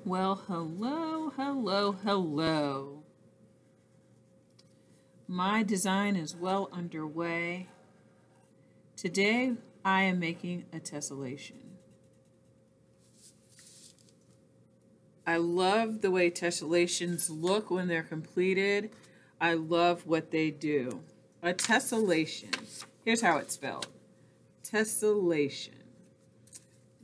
Well, hello, hello, hello. My design is well underway. Today, I am making a tessellation. I love the way tessellations look when they're completed. I love what they do. A tessellation. Here's how it's spelled. Tessellation.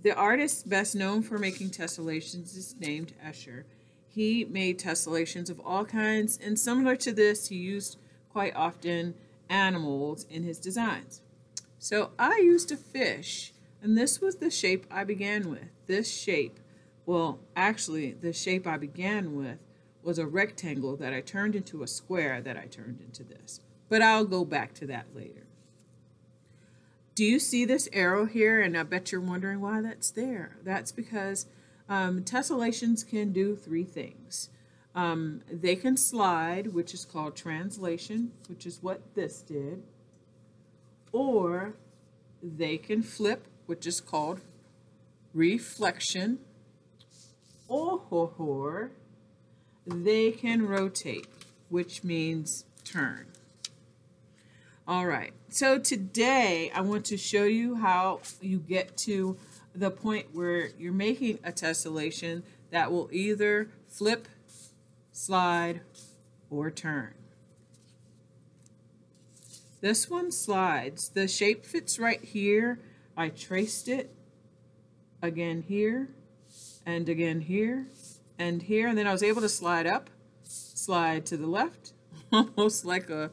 The artist best known for making tessellations is named Escher. He made tessellations of all kinds, and similar to this, he used quite often animals in his designs. So I used a fish, and this was the shape I began with. This shape, well, actually, the shape I began with was a rectangle that I turned into a square that I turned into this. But I'll go back to that later. Do you see this arrow here? And I bet you're wondering why that's there. That's because tessellations can do three things. They can slide, which is called translation, which is what this did. Or they can flip, which is called reflection. Or they can rotate, which means turn. All right, so today I want to show you how you get to the point where you're making a tessellation that will either flip, slide, or turn. This one slides. The shape fits right here. I traced it again here, and again here, and here, and then I was able to slide up, slide to the left, almost like a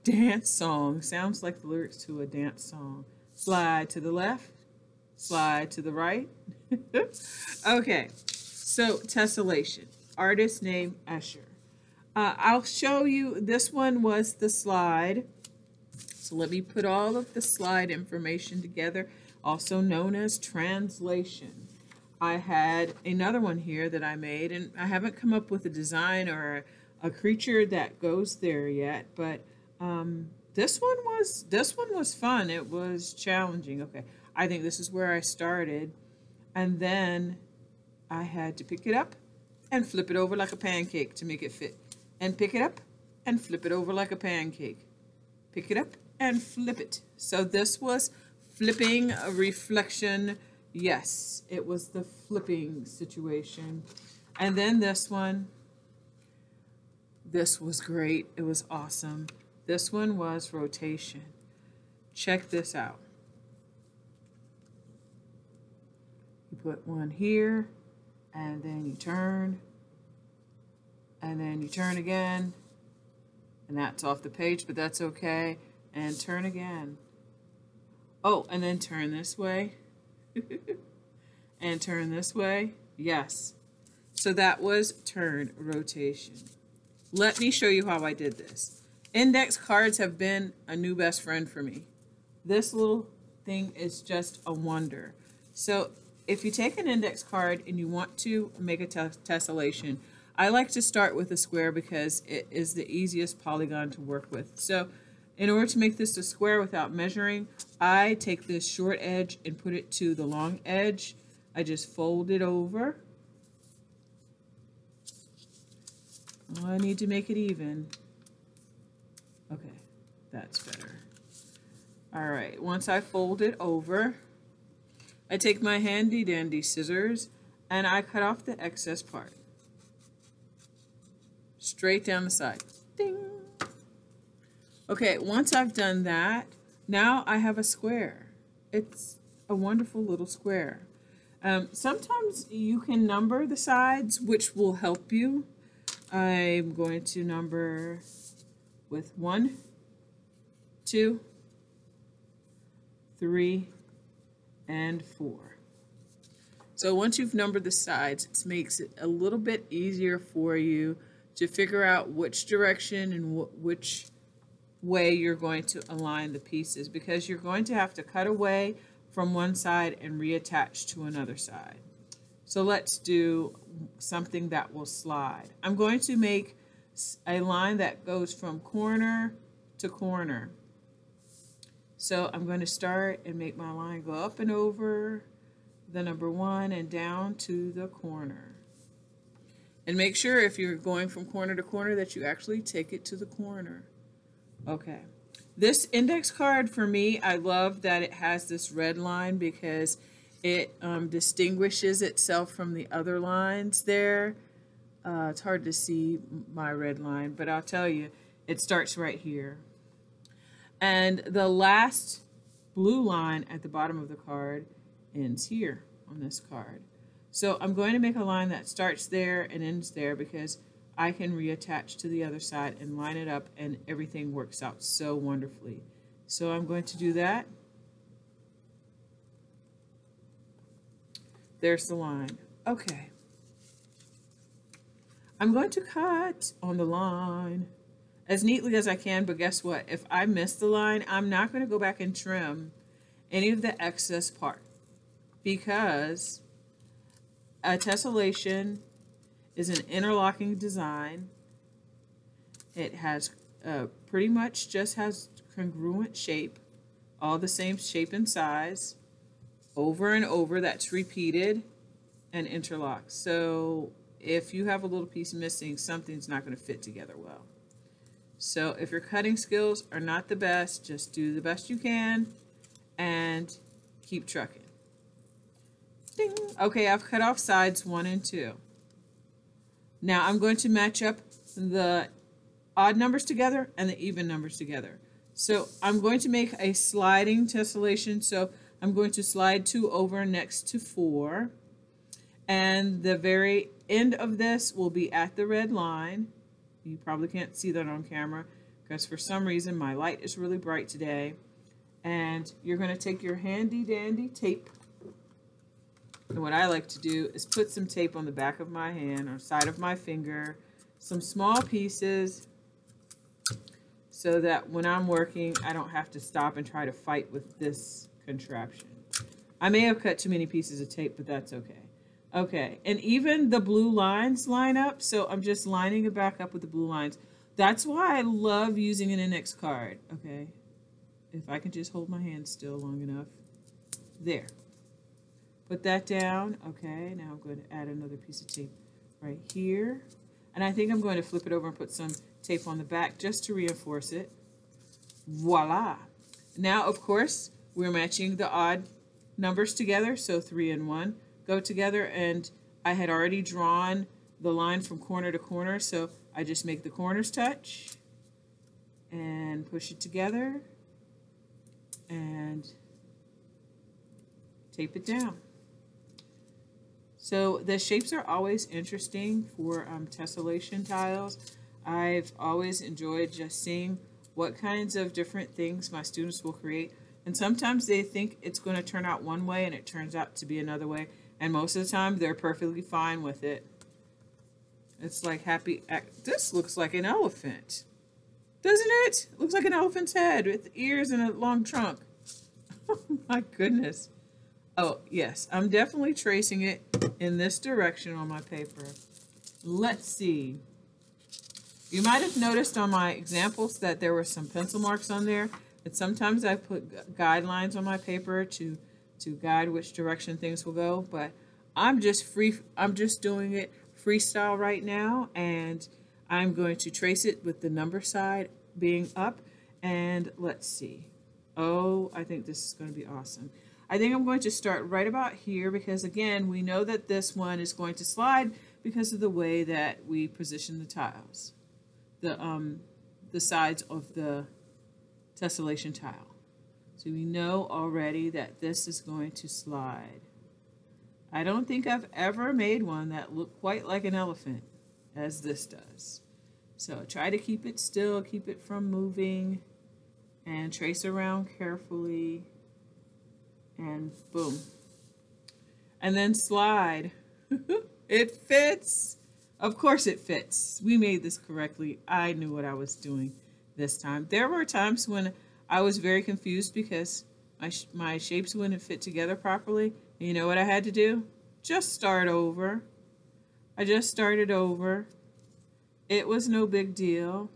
dance song. Sounds like the lyrics to a dance song. Slide to the left, slide to the right. Okay, so tessellation. Artist name Escher. I'll show you, this one was the slide. So let me put all of the slide information together, also known as translation. I had another one here that I made, and I haven't come up with a design or a creature that goes there yet, but this one was fun. It was challenging. Okay, I think this is where I started, and then I had to pick it up and flip it over like a pancake to make it fit, and pick it up and flip it over like a pancake, pick it up and flip it. So this was flipping, a reflection. Yes, it was the flipping situation. And then this one, this was great. It was awesome. This one was rotation. Check this out. You put one here, and then you turn, and then you turn again, and that's off the page, but that's okay, and turn again. Oh, and then turn this way, and turn this way. Yes. So that was turn, rotation. Let me show you how I did this. Index cards have been a new best friend for me. This little thing is just a wonder. So if you take an index card and you want to make a tessellation, I like to start with a square because it is the easiest polygon to work with. So in order to make this a square without measuring, I take this short edge and put it to the long edge. I just fold it over. Oh, I need to make it even. Okay, that's better. All right, once I fold it over, I take my handy dandy scissors and I cut off the excess part. Straight down the side. Ding! Okay, once I've done that, now I have a square. It's a wonderful little square. Sometimes you can number the sides, which will help you. I'm going to number with 1, 2, 3, and 4. So once you've numbered the sides, it makes it a little bit easier for you to figure out which direction and which way you're going to align the pieces, because you're going to have to cut away from one side and reattach to another side. So let's do something that will slide. I'm going to make a line that goes from corner to corner. So I'm going to start and make my line go up and over, the number 1 and down to the corner. And make sure if you're going from corner to corner that you actually take it to the corner. Okay. This index card for me, I love that it has this red line because it distinguishes itself from the other lines there. It's hard to see my red line, but I'll tell you, it starts right here. And the last blue line at the bottom of the card ends here on this card. So I'm going to make a line that starts there and ends there because I can reattach to the other side and line it up, and everything works out so wonderfully. So I'm going to do that. There's the line. Okay. I'm going to cut on the line as neatly as I can, but guess what? If I miss the line, I'm not going to go back and trim any of the excess part because a tessellation is an interlocking design. It has pretty much just has congruent shape, all the same shape and size, over and over. That's repeated and interlocked. So if you have a little piece missing, something's not going to fit together well. So if your cutting skills are not the best, just do the best you can and keep trucking. Ding. Okay, I've cut off sides 1 and 2. Now I'm going to match up the odd numbers together and the even numbers together. So I'm going to make a sliding tessellation. So I'm going to slide 2 over next to 4. And the very end of this will be at the red line. You probably can't see that on camera because for some reason my light is really bright today. And you're going to take your handy dandy tape. And what I like to do is put some tape on the back of my hand or side of my finger, some small pieces, so that when I'm working, I don't have to stop and try to fight with this contraption. I may have cut too many pieces of tape, but that's okay. Okay, and even the blue lines line up, so I'm just lining it back up with the blue lines. That's why I love using an index card. Okay, if I can just hold my hand still long enough. There. Put that down. Okay, now I'm going to add another piece of tape right here. And I think I'm going to flip it over and put some tape on the back just to reinforce it. Voila. Now, of course, we're matching the odd numbers together. So 3 and 1 go together. And I had already drawn the line from corner to corner. So I just make the corners touch and push it together and tape it down. So the shapes are always interesting for tessellation tiles. I've always enjoyed just seeing what kinds of different things my students will create. And sometimes they think it's going to turn out one way and it turns out to be another way. And most of the time they're perfectly fine with it. It's like this looks like an elephant. Doesn't it? It looks like an elephant's head with ears and a long trunk. Oh my goodness. Oh, yes, I'm definitely tracing it in this direction on my paper. Let's see. You might have noticed on my examples that there were some pencil marks on there. And sometimes I put guidelines on my paper to guide which direction things will go. But I'm just doing it freestyle right now. And I'm going to trace it with the number side being up. And let's see. Oh, I think this is going to be awesome. I think I'm going to start right about here because, again, we know that this one is going to slide because of the way that we position the tiles, the sides of the tessellation tile. So we know already that this is going to slide. I don't think I've ever made one that looked quite like an elephant as this does. So try to keep it still, keep it from moving, and trace around carefully. And boom. And then slide. It fits. Of course it fits. We made this correctly. I knew what I was doing this time. There were times when I was very confused because my shapes wouldn't fit together properly. And you know what I had to do? Just start over. I just started over. It was no big deal.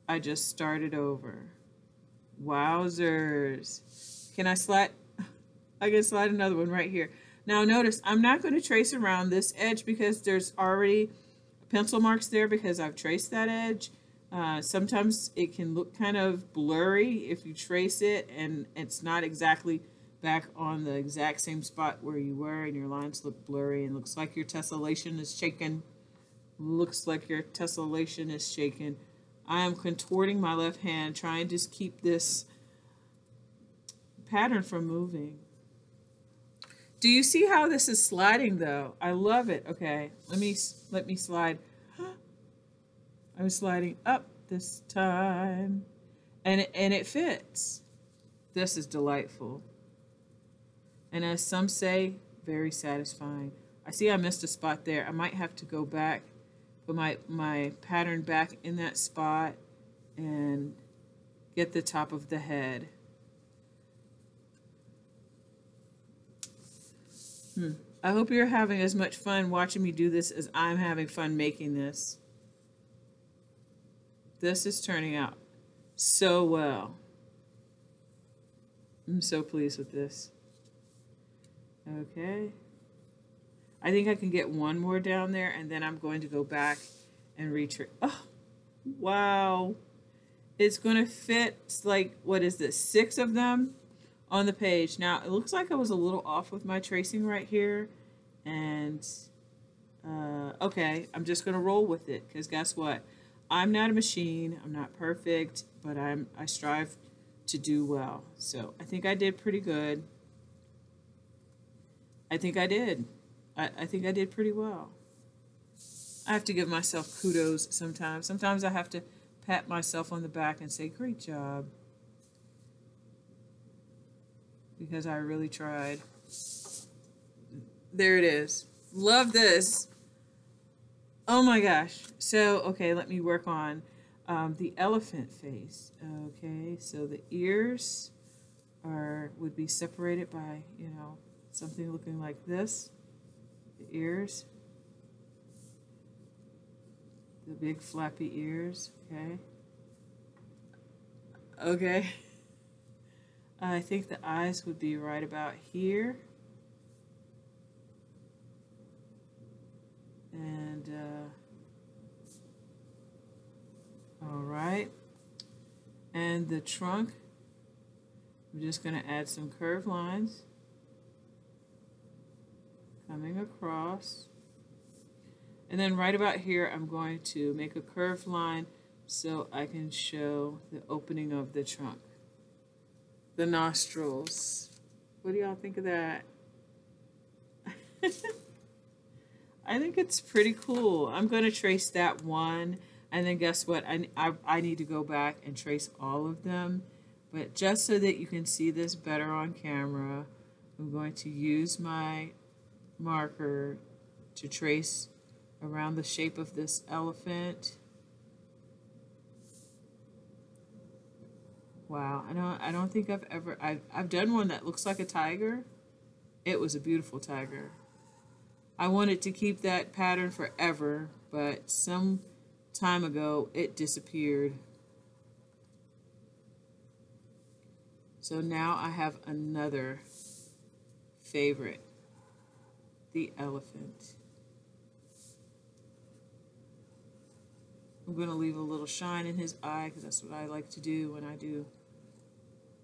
I just started over. Wowzers. Can I slide? I can slide another one right here. Now notice I'm not going to trace around this edge because there's already pencil marks there because I've traced that edge. Sometimes it can look kind of blurry if you trace it and it's not exactly back on the exact same spot where you were and your lines look blurry and looks like your tessellation is shaken. Looks like your tessellation is shaken. I am contorting my left hand trying to keep this pattern from moving. Do you see how this is sliding though? I love it. Okay, let me slide. I'm sliding up this time, and it fits. This is delightful, and as some say, very satisfying. I see I missed a spot there. I might have to go back, put my pattern back in that spot, and get the top of the head. I hope you're having as much fun watching me do this as I'm having fun making this. This is turning out so well. I'm so pleased with this. Okay. I think I can get one more down there and then I'm going to go back and retrace. Oh, wow. It's going to fit like, what is this, 6 of them on the page. Now, it looks like I was a little off with my tracing right here. And, okay, I'm just going to roll with it because guess what? I'm not a machine. I'm not perfect, but I strive to do well. So I think I did pretty good. I think I did. I think I did pretty well. I have to give myself kudos sometimes. Sometimes I have to pat myself on the back and say, great job. Because I really tried. There it is. Love this. Oh my gosh. So, okay, let me work on the elephant face. Okay, so the ears would be separated by, you know, something looking like this. The ears. The big flappy ears, okay? Okay. I think the eyes would be right about here. And, all right. And the trunk, I'm just going to add some curved lines coming across. And then right about here, I'm going to make a curved line so I can show the opening of the trunk. The nostrils. What do y'all think of that? I think it's pretty cool. I'm going to trace that one, and then guess what? I need to go back and trace all of them. But just so that you can see this better on camera, I'm going to use my marker to trace around the shape of this elephant. Wow, I don't think I've done one that looks like a tiger. It was a beautiful tiger. I wanted to keep that pattern forever, but some time ago it disappeared. So now I have another favorite, the elephant. I'm going to leave a little shine in his eye because that's what I like to do when I do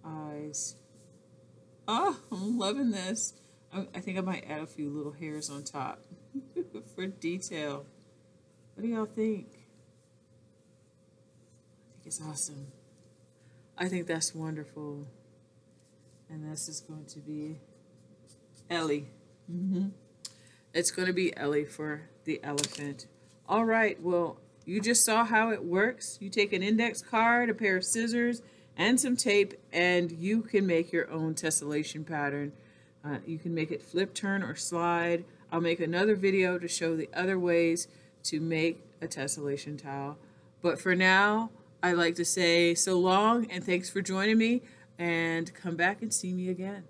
eyes. Oh, I'm loving this. I think I might add a few little hairs on top for detail. What do y'all think? I think it's awesome. I think that's wonderful. And this is going to be Ellie. It's going to be Ellie for the elephant. All right, well, you just saw how it works. You take an index card, a pair of scissors, and some tape, and you can make your own tessellation pattern. You can make it flip, turn, or slide. I'll make another video to show the other ways to make a tessellation towel. But for now, I like to say so long and thanks for joining me, and come back and see me again.